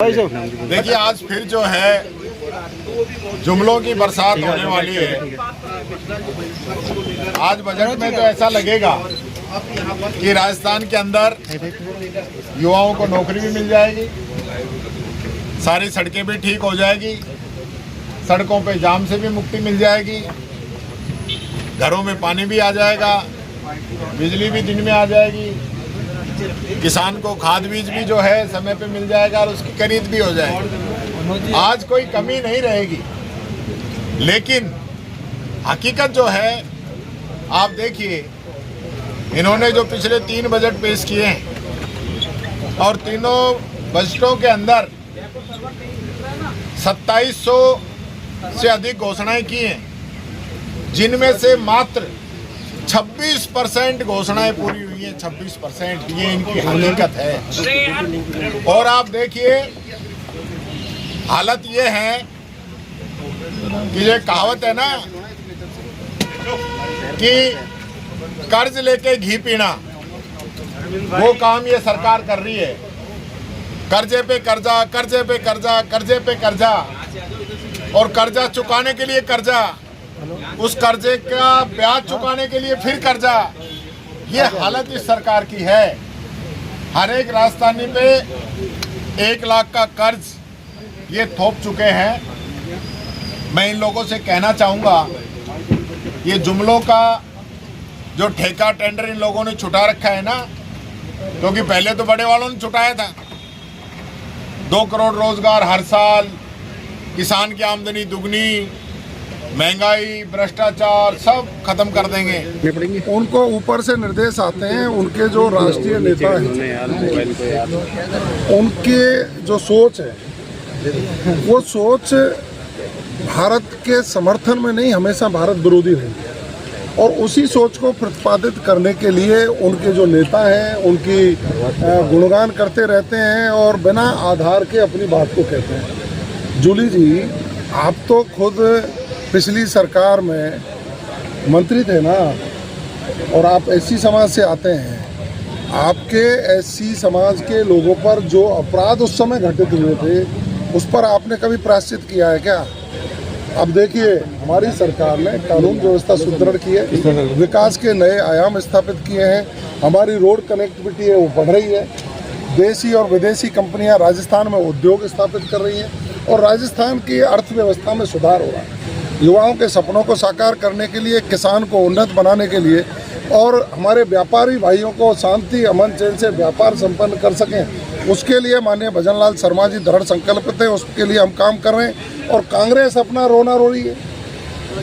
देखिए, आज फिर जो है जुमलों की बरसात होने वाली है। आज बजट में तो ऐसा लगेगा कि राजस्थान के अंदर युवाओं को नौकरी भी मिल जाएगी, सारी सड़कें भी ठीक हो जाएगी, सड़कों पे जाम से भी मुक्ति मिल जाएगी, घरों में पानी भी आ जाएगा, बिजली भी दिन में आ जाएगी, किसान को खाद बीज भी जो है समय पे मिल जाएगा और उसकी खरीद भी हो जाएगी। आज कोई कमी नहीं रहेगी। लेकिन हकीकत जो है, आप देखिए, इन्होंने जो पिछले 3 बजट पेश किए हैं और तीनों बजटों के अंदर 2700 से अधिक घोषणाएं की हैं, जिनमें से मात्र 26% घोषणाएं पूरी हुई हैं। 26% ये इनकी हकीकत है। और आप देखिए, हालत ये है कि ये कहावत है ना कि कर्ज लेके घी पीना, वो काम ये सरकार कर रही है। कर्जे पे कर्जा, कर्जे पे कर्जा, कर्जे पे कर्जा, और कर्जा चुकाने के लिए कर्जा, उस कर्जे का ब्याज चुकाने के लिए फिर कर्जा। ये हालत इस सरकार की है। हर एक राजस्थानी पे 1 लाख का कर्ज ये थोप चुके हैं। मैं इन लोगों से कहना चाहूँगा, ये जुमलों का जो ठेका टेंडर इन लोगों ने छुटा रखा है ना, क्योंकि पहले तो बड़े वालों ने छुटाया था। 2 करोड़ रोजगार हर साल, किसान की आमदनी दुगनी, महंगाई, भ्रष्टाचार सब खत्म कर देंगे। उनको ऊपर से निर्देश आते हैं, उनके जो राष्ट्रीय नेता हैं, उनके जो सोच है, वो सोच भारत के समर्थन में नहीं, हमेशा भारत विरोधी रही है। और उसी सोच को प्रतिपादित करने के लिए उनके जो नेता हैं, उनकी गुणगान करते रहते हैं और बिना आधार के अपनी बात को कहते हैं। जूली जी, आप तो खुद पिछली सरकार में मंत्री थे ना, और आप एससी समाज से आते हैं। आपके एससी समाज के लोगों पर जो अपराध उस समय घटित हुए थे, उस पर आपने कभी प्रायश्चित किया है क्या? अब देखिए, हमारी सरकार ने कानून व्यवस्था सुदृढ़ की है, विकास के नए आयाम स्थापित किए हैं, हमारी रोड कनेक्टिविटी है वो बढ़ रही है, देशी और विदेशी कंपनियां राजस्थान में उद्योग स्थापित कर रही हैं, और राजस्थान की अर्थव्यवस्था में सुधार हो रहा है। युवाओं के सपनों को साकार करने के लिए, किसान को उन्नत बनाने के लिए, और हमारे व्यापारी भाइयों को शांति, अमन, चैन से व्यापार संपन्न कर सकें, उसके लिए माननीय भजनलाल शर्मा जी दृढ़ संकल्पित है। उसके लिए हम काम कर रहे हैं। और कांग्रेस अपना रोना रो रही है,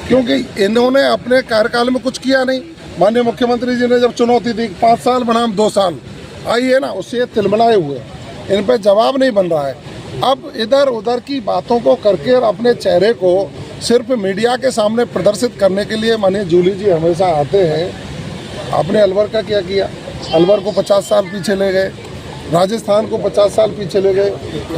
क्योंकि इन्होंने अपने कार्यकाल में कुछ किया नहीं। माननीय मुख्यमंत्री जी ने जब चुनौती दी 5 साल बनाम 2 साल आई है ना, उससे तिलमिलाए हुए, इन पर जवाब नहीं बन रहा है। अब इधर उधर की बातों को करके और अपने चेहरे को सिर्फ मीडिया के सामने प्रदर्शित करने के लिए माननीय जूली जी हमेशा आते हैं। आपने अलवर का क्या किया? अलवर को 50 साल पीछे ले गए, राजस्थान को 50 साल पीछे ले गए।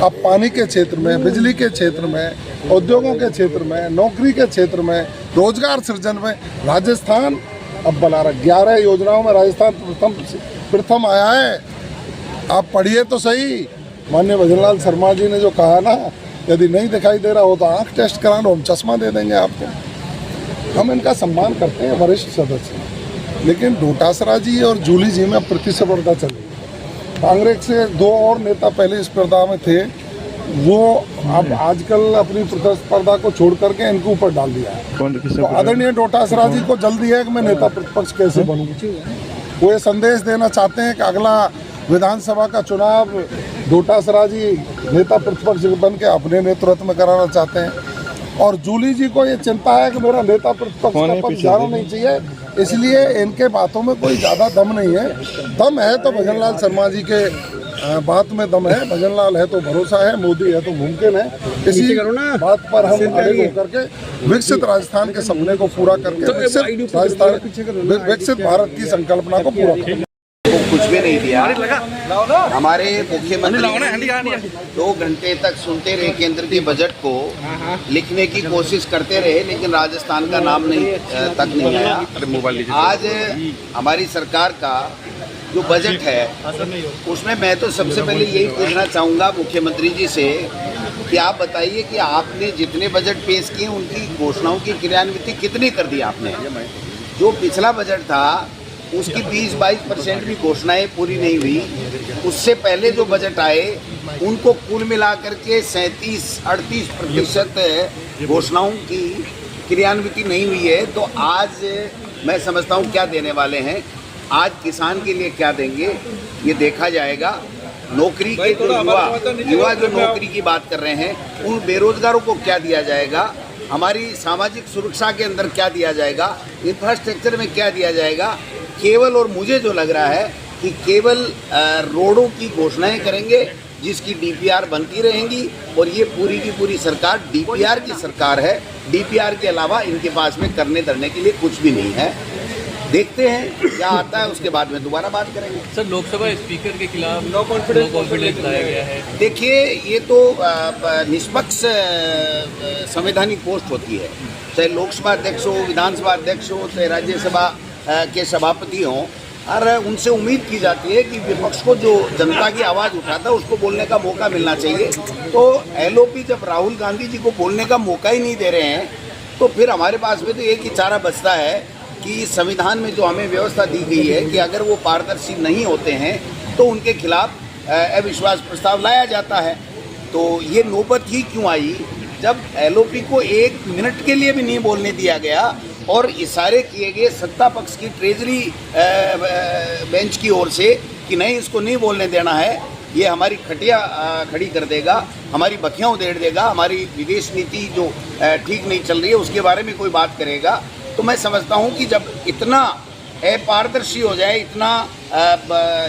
अब पानी के क्षेत्र में, बिजली के क्षेत्र में, उद्योगों के क्षेत्र में, नौकरी के क्षेत्र में, रोजगार सृजन में राजस्थान अब बना रहा। 11 योजनाओं में राजस्थान प्रथम आया है। आप पढ़िए तो सही, माननीय भजनलाल शर्मा जी ने जो कहा ना, यदि नहीं दिखाई दे रहा हो तो आँख टेस्ट करा लो, हम चश्मा दे देंगे आपको। हम इनका सम्मान करते हैं, वरिष्ठ सदस्य। लेकिन डोटासरा जी और जूली जी में प्रतिस्पर्धा चल रही है। कांग्रेस से 2 और नेता पहले स्पर्धा में थे, वो अब आजकल अपनी प्रतिस्पर्धा को छोड़ करके इनके ऊपर डाल दिया है। तो आदरणीय डोटासरा जी को जल्दी है कि मैं नेता प्रतिपक्ष कैसे बनूँ। वो ये संदेश देना चाहते हैं कि अगला विधानसभा का चुनाव डोटासरा जी नेता प्रतिपक्ष बन के अपने नेतृत्व में कराना चाहते हैं। और जूली जी को ये चिंता है कि मेरा नेता प्रतिपक्ष का पद जाना नहीं चाहिए, इसलिए इनके बातों में कोई ज़्यादा दम नहीं है। दम है तो भजनलाल शर्मा जी के बात में दम है, भजनलाल है तो भरोसा है, मोदी है तो मुमकिन है। इसी बात पर हम आगे होकर के विकसित राजस्थान के सपने को पूरा करके विकसित भारत की संकल्पना को पूरा करेंगे। कुछ भी नहीं दिया। हमारे मुख्यमंत्री 2 घंटे तक सुनते रहे, केंद्र के बजट को लिखने की कोशिश करते रहे, लेकिन राजस्थान का नाम नहीं तक नहीं आया। आज हमारी सरकार का जो बजट है उसमें मैं तो सबसे पहले यही पूछना चाहूँगा मुख्यमंत्री जी से कि आप बताइए कि आपने जितने बजट पेश किए उनकी घोषणाओं की क्रियान्विति कितनी कर दी आपने। जो पिछला बजट था उसकी 20-22% भी घोषणाएं पूरी नहीं हुई। उससे पहले जो बजट आए उनको कुल मिलाकर के 37-38% घोषणाओं की क्रियान्विति नहीं हुई है। तो आज मैं समझता हूँ क्या देने वाले हैं, आज किसान के लिए क्या देंगे ये देखा जाएगा। नौकरी के जो युवा जो नौकरी की बात कर रहे हैं उन बेरोजगारों को क्या दिया जाएगा, हमारी सामाजिक सुरक्षा के अंदर क्या दिया जाएगा, इंफ्रास्ट्रक्चर में क्या दिया जाएगा। केवल और मुझे जो लग रहा है कि केवल रोडों की घोषणाएं करेंगे जिसकी डीपीआर बनती रहेंगी और ये पूरी की पूरी सरकार डीपीआर की सरकार है। डीपीआर के अलावा इनके पास में करने धरने के लिए कुछ भी नहीं है। देखते हैं क्या आता है, उसके बाद में दोबारा बात करेंगे। सर, लोकसभा स्पीकर के खिलाफ नो कॉन्फिडेंस लाया गया है। देखिए, ये तो निष्पक्ष संवैधानिक पोस्ट होती है, चाहे लोकसभा अध्यक्ष हो, विधानसभा अध्यक्ष हो, चाहे राज्यसभा के सभापति हों, और उनसे उम्मीद की जाती है कि विपक्ष को जो जनता की आवाज़ उठाता है उसको बोलने का मौका मिलना चाहिए। तो एलओपी जब राहुल गांधी जी को बोलने का मौका ही नहीं दे रहे हैं तो फिर हमारे पास में तो एक ही चारा बचता है कि संविधान में जो हमें व्यवस्था दी गई है कि अगर वो पारदर्शी नहीं होते हैं तो उनके खिलाफ अविश्वास प्रस्ताव लाया जाता है। तो ये नौबत ही क्यों आई जब एलओपी को 1 मिनट के लिए भी नहीं बोलने दिया गया और इशारे किए गए सत्ता पक्ष की ट्रेजरी बेंच की ओर से कि नहीं, इसको नहीं बोलने देना है, ये हमारी खटिया खड़ी कर देगा, हमारी बखियाँ उधेड़ देगा, हमारी विदेश नीति जो ठीक नहीं चल रही है उसके बारे में कोई बात करेगा। तो मैं समझता हूँ कि जब इतना अपारदर्शी हो जाए, इतना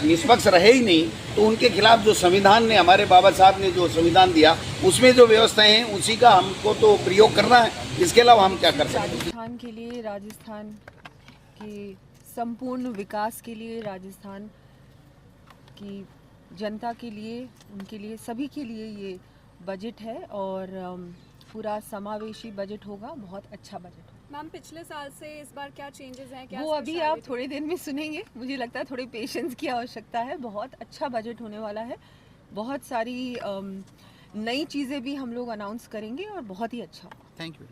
निष्पक्ष रहे ही नहीं, तो उनके खिलाफ जो संविधान ने, हमारे बाबा साहब ने जो संविधान दिया उसमें जो व्यवस्थाएं हैं उसी का हमको तो प्रयोग करना है। इसके अलावा हम क्या कर सकते हैं। राजस्थान के लिए, राजस्थान के संपूर्ण विकास के लिए, राजस्थान की जनता के लिए, उनके लिए, सभी के लिए ये बजट है और पूरा समावेशी बजट होगा, बहुत अच्छा बजट होगा। मैम, पिछले साल से इस बार क्या चेंजेस हैं, क्या वो अभी आप थोड़े दिन में सुनेंगे। मुझे लगता है थोड़े पेशेंस की आवश्यकता है। बहुत अच्छा बजट होने वाला है, बहुत सारी नई चीज़ें भी हम लोग अनाउंस करेंगे और बहुत ही अच्छा। Thank you.